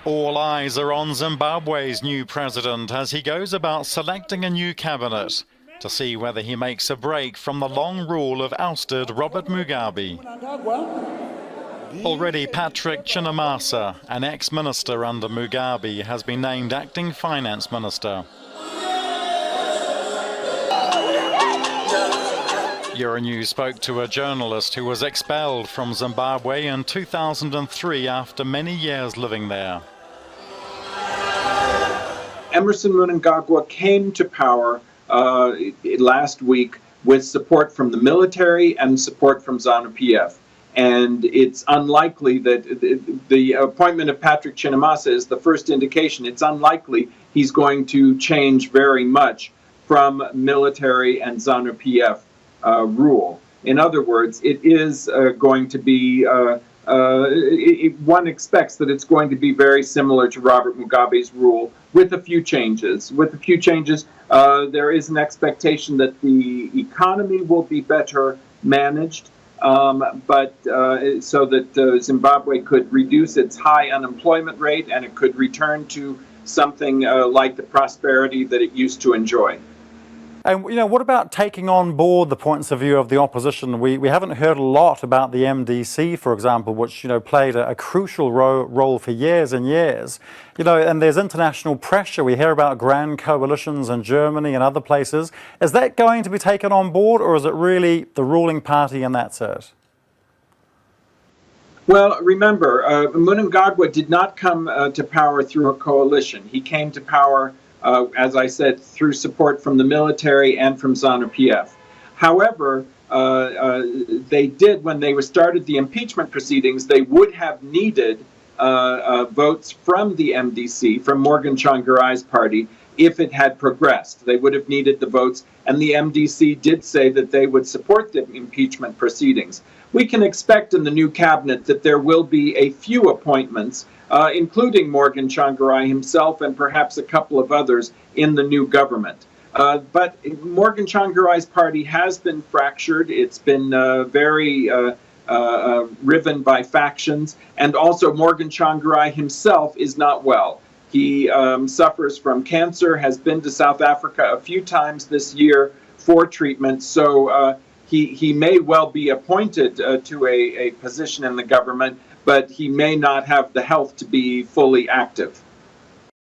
All eyes are on Zimbabwe's new president as he goes about selecting a new cabinet to see whether he makes a break from the long rule of ousted Robert Mugabe. Already Patrick Chinamasa, an ex-minister under Mugabe, has been named acting finance minister. Euronews spoke to a journalist who was expelled from Zimbabwe in 2003 after many years living there. Emmerson Mnangagwa came to power last week with support from the military and support from Zanu-PF. And it's unlikely that the appointment of Patrick Chinamasa is the first indication. It's unlikely he's going to change very much from military and Zanu-PF rule. In other words, it is going to be, one expects that it's going to be very similar to Robert Mugabe's rule with a few changes. There is an expectation that the economy will be better managed, so that Zimbabwe could reduce its high unemployment rate and it could return to something like the prosperity that it used to enjoy. And, what about taking on board the points of view of the opposition? We haven't heard a lot about the MDC, for example, which, played a crucial role for years and years. And there's international pressure. We hear about grand coalitions in Germany and other places. Is that going to be taken on board, or is it really the ruling party and that's it? Well, remember, Mnangagwa did not come to power through a coalition. He came to power as I said, through support from the military and from Zanu-PF. However, they did, when they started the impeachment proceedings, they would have needed votes from the MDC, from Morgan Tsvangirai's party, if it had progressed. They would have needed the votes, and the MDC did say that they would support the impeachment proceedings. We can expect in the new cabinet that there will be a few appointments, including Morgan Tsvangirai himself and perhaps a couple of others in the new government. But Morgan Tsvangirai's party has been fractured. It's been very riven by factions, and also Morgan Tsvangirai himself is not well. He suffers from cancer, has been to South Africa a few times this year for treatment, so he may well be appointed to a position in the government, but he may not have the health to be fully active.